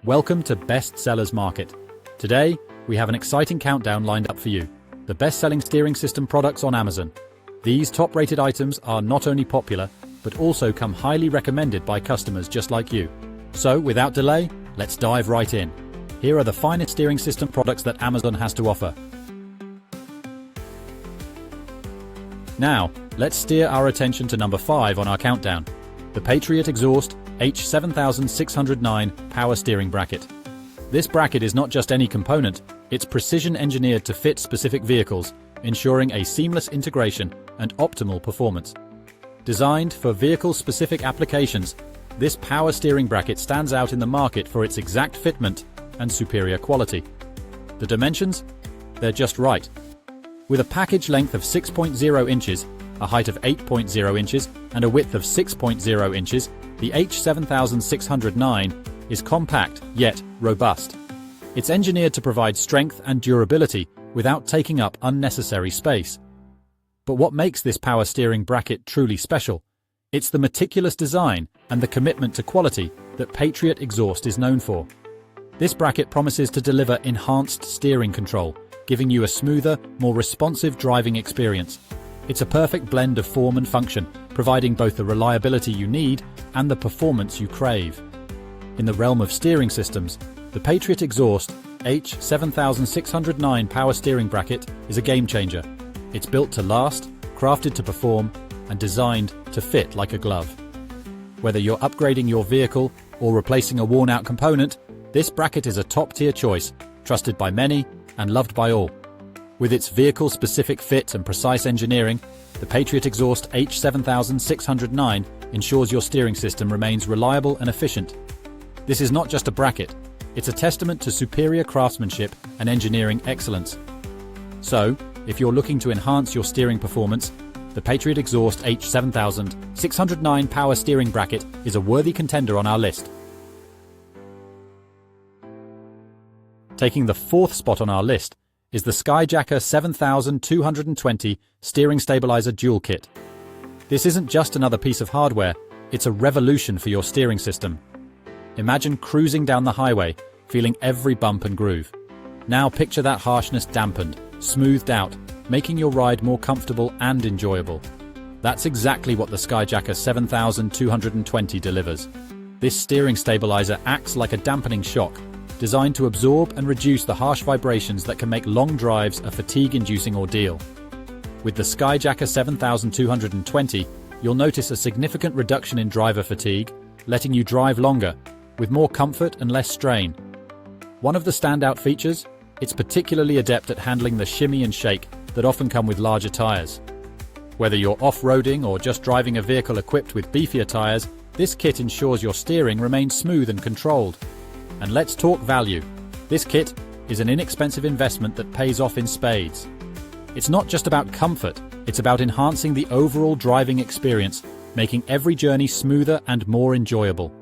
Welcome to Best Sellers Market. Today, we have an exciting countdown lined up for you. The best-selling steering system products on Amazon. These top-rated items are not only popular, but also come highly recommended by customers just like you. So, without delay, let's dive right in. Here are the finest steering system products that Amazon has to offer. Now, let's steer our attention to number 5 on our countdown. The Patriot Exhaust H7609 Power Steering Bracket. This bracket is not just any component, it's precision engineered to fit specific vehicles, ensuring a seamless integration and optimal performance. Designed for vehicle-specific applications, this power steering bracket stands out in the market for its exact fitment and superior quality. The dimensions? They're just right. With a package length of 6.0 inches, a height of 8.0 inches, and a width of 6.0 inches, the H7609 is compact yet robust. It's engineered to provide strength and durability without taking up unnecessary space. But what makes this power steering bracket truly special? It's the meticulous design and the commitment to quality that Patriot Exhaust is known for. This bracket promises to deliver enhanced steering control, giving you a smoother, more responsive driving experience. It's a perfect blend of form and function, providing both the reliability you need and the performance you crave. In the realm of steering systems, the Patriot Exhaust H7609 Power Steering Bracket is a game changer. It's built to last, crafted to perform, and designed to fit like a glove. Whether you're upgrading your vehicle or replacing a worn-out component, this bracket is a top-tier choice, trusted by many and loved by all. With its vehicle-specific fit and precise engineering, the Patriot Exhaust H7609 ensures your steering system remains reliable and efficient. This is not just a bracket, it's a testament to superior craftsmanship and engineering excellence. So, if you're looking to enhance your steering performance, the Patriot Exhaust H7609 Power Steering Bracket is a worthy contender on our list. Taking the 4th spot on our list is the Skyjacker 7220 Steering Stabilizer Dual Kit. This isn't just another piece of hardware, it's a revolution for your steering system. Imagine cruising down the highway, feeling every bump and groove. Now picture that harshness dampened, smoothed out, making your ride more comfortable and enjoyable. That's exactly what the Skyjacker 7220 delivers. This steering stabilizer acts like a dampening shock, designed to absorb and reduce the harsh vibrations that can make long drives a fatigue-inducing ordeal. With the Skyjacker 7220, you'll notice a significant reduction in driver fatigue, letting you drive longer, with more comfort and less strain. One of the standout features? It's particularly adept at handling the shimmy and shake that often come with larger tires. Whether you're off-roading or just driving a vehicle equipped with beefier tires, this kit ensures your steering remains smooth and controlled. And let's talk value. This kit is an inexpensive investment that pays off in spades. It's not just about comfort, it's about enhancing the overall driving experience, making every journey smoother and more enjoyable.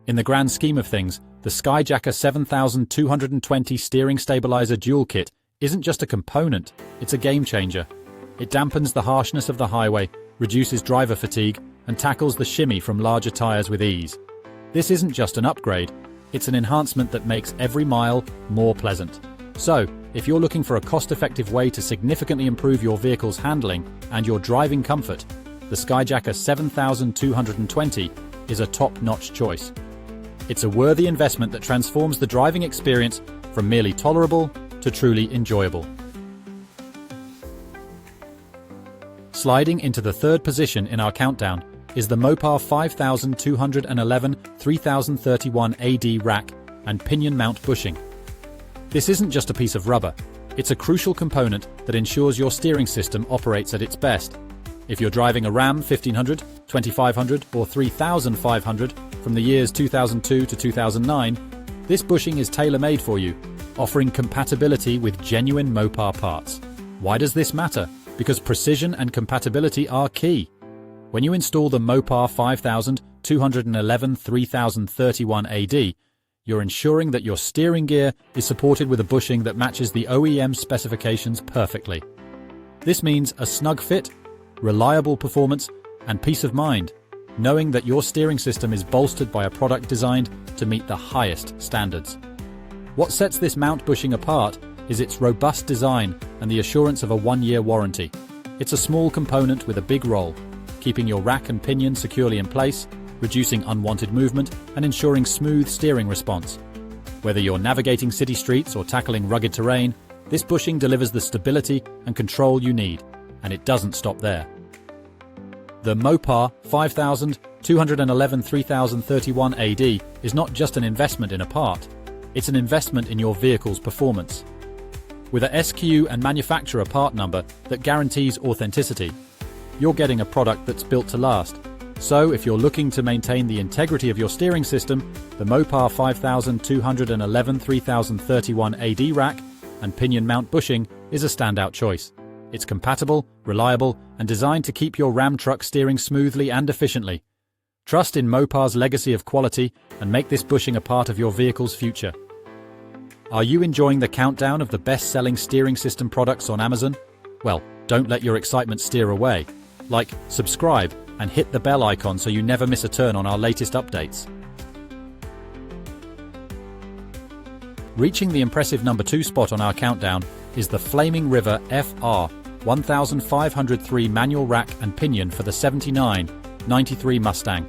In the grand scheme of things, the Skyjacker 7220 Steering Stabilizer Dual Kit isn't just a component, it's a game changer. It dampens the harshness of the highway, reduces driver fatigue, and tackles the shimmy from larger tires with ease. This isn't just an upgrade, it's an enhancement that makes every mile more pleasant. So, if you're looking for a cost-effective way to significantly improve your vehicle's handling and your driving comfort, the Skyjacker 7220 is a top-notch choice. It's a worthy investment that transforms the driving experience from merely tolerable to truly enjoyable. Sliding into the 3rd position in our countdown is the Mopar 5211 3031 AD Rack and Pinion Mount Bushing. This isn't just a piece of rubber, it's a crucial component that ensures your steering system operates at its best. If you're driving a Ram 1500, 2500 or 3500 from the years 2002 to 2009, this bushing is tailor-made for you, offering compatibility with genuine Mopar parts. Why does this matter? Because precision and compatibility are key. When you install the Mopar 5211 3031 AD, you're ensuring that your steering gear is supported with a bushing that matches the OEM specifications perfectly. This means a snug fit, reliable performance, and peace of mind. knowing that your steering system is bolstered by a product designed to meet the highest standards. What sets this mount bushing apart is its robust design and the assurance of a 1-year warranty. It's a small component with a big role, keeping your rack and pinion securely in place, reducing unwanted movement, and ensuring smooth steering response. Whether you're navigating city streets or tackling rugged terrain, this bushing delivers the stability and control you need, and it doesn't stop there. The Mopar 5211 3031 AD is not just an investment in a part, it's an investment in your vehicle's performance. With a SQ and manufacturer part number that guarantees authenticity, you're getting a product that's built to last. So if you're looking to maintain the integrity of your steering system, the Mopar 5211 3031 AD rack and pinion mount bushing is a standout choice. It's compatible, reliable, and designed to keep your Ram truck steering smoothly and efficiently. Trust in Mopar's legacy of quality and make this bushing a part of your vehicle's future. Are you enjoying the countdown of the best-selling steering system products on Amazon? Well, don't let your excitement steer away. Like, subscribe, and hit the bell icon so you never miss a turn on our latest updates. Reaching the impressive number 2 spot on our countdown is the Flaming River FR 1503 manual rack and pinion for the 79-93 Mustang.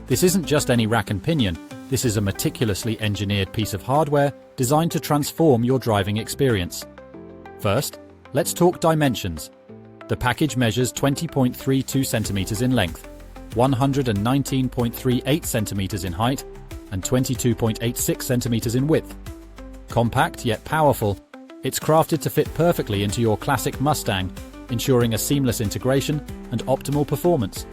This isn't just any rack and pinion, this is a meticulously engineered piece of hardware designed to transform your driving experience. First, let's talk dimensions. The package measures 20.32 centimeters in length, 119.38 centimeters in height, and 22.86 centimeters in width. Compact yet powerful, it's crafted to fit perfectly into your classic Mustang, ensuring a seamless integration and optimal performance.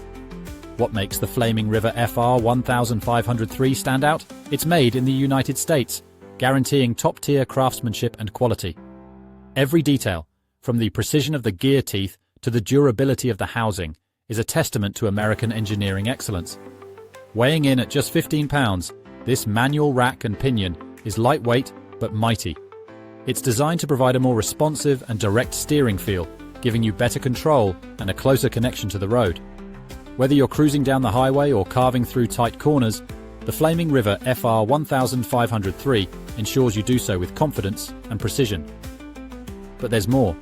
What makes the Flaming River FR 1503 stand out? It's made in the United States, guaranteeing top-tier craftsmanship and quality. Every detail, from the precision of the gear teeth to the durability of the housing, is a testament to American engineering excellence. Weighing in at just 15 pounds, this manual rack and pinion is lightweight but mighty. It's designed to provide a more responsive and direct steering feel, giving you better control and a closer connection to the road. Whether you're cruising down the highway or carving through tight corners, the Flaming River FR 1503 ensures you do so with confidence and precision. But there's more.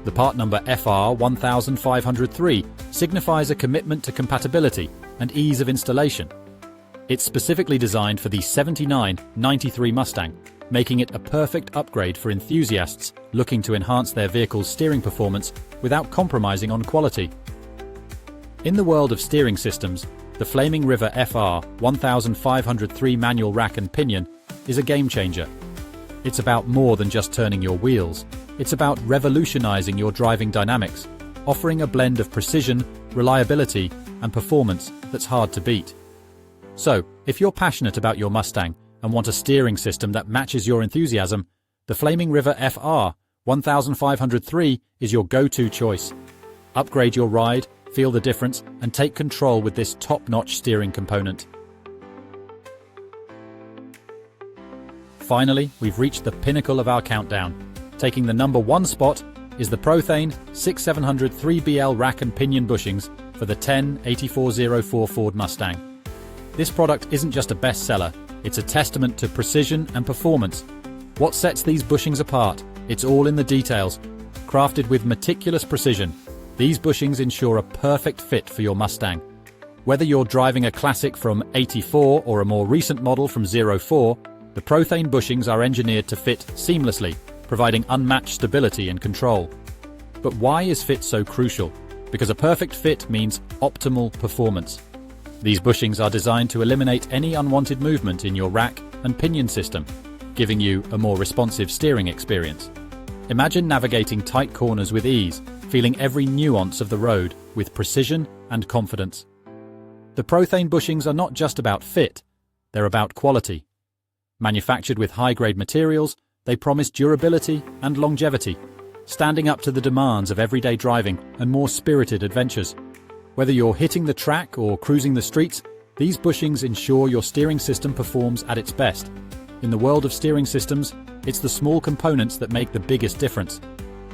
The part number FR 1503 signifies a commitment to compatibility and ease of installation. It's specifically designed for the 79-93 Mustang, making it a perfect upgrade for enthusiasts looking to enhance their vehicle's steering performance without compromising on quality. In the world of steering systems, the Flaming River FR 1503 manual rack and pinion is a game changer. It's about more than just turning your wheels. It's about revolutionizing your driving dynamics, offering a blend of precision, reliability, and performance that's hard to beat. So, if you're passionate about your Mustang and want a steering system that matches your enthusiasm, the Flaming River FR 1503 is your go-to choice. Upgrade your ride, feel the difference, and take control with this top-notch steering component. Finally, we've reached the pinnacle of our countdown. Taking the number 1 spot is the Prothane 6700 3BL rack and pinion bushings for the 10-8404 Ford Mustang. This product isn't just a bestseller, it's a testament to precision and performance. What sets these bushings apart? It's all in the details. Crafted with meticulous precision, these bushings ensure a perfect fit for your Mustang. Whether you're driving a classic from '84 or a more recent model from '04, the Prothane bushings are engineered to fit seamlessly, providing unmatched stability and control. But why is fit so crucial? Because a perfect fit means optimal performance. These bushings are designed to eliminate any unwanted movement in your rack and pinion system, giving you a more responsive steering experience. Imagine navigating tight corners with ease, feeling every nuance of the road with precision and confidence. The Prothane bushings are not just about fit, they're about quality. Manufactured with high-grade materials, they promise durability and longevity, standing up to the demands of everyday driving and more spirited adventures. Whether you're hitting the track or cruising the streets, these bushings ensure your steering system performs at its best. In the world of steering systems, it's the small components that make the biggest difference.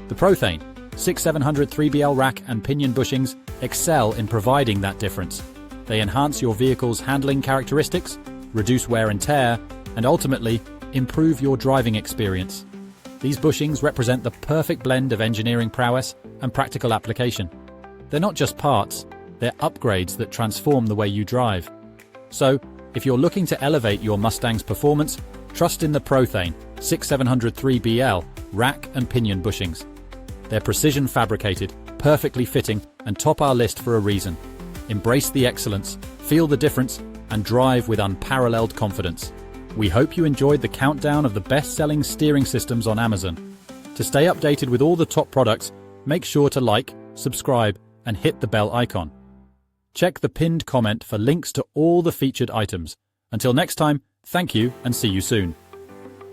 The Prothane 6700 3BL rack and pinion bushings excel in providing that difference. They enhance your vehicle's handling characteristics, reduce wear and tear, and ultimately improve your driving experience. These bushings represent the perfect blend of engineering prowess and practical application. They're not just parts, they're upgrades that transform the way you drive. So, if you're looking to elevate your Mustang's performance, trust in the Prothane 6703BL rack and pinion bushings. They're precision fabricated, perfectly fitting, and top our list for a reason. Embrace the excellence, feel the difference, and drive with unparalleled confidence. We hope you enjoyed the countdown of the best-selling steering systems on Amazon. To stay updated with all the top products, make sure to like, subscribe, and hit the bell icon. Check the pinned comment for links to all the featured items. Until next time, thank you and see you soon.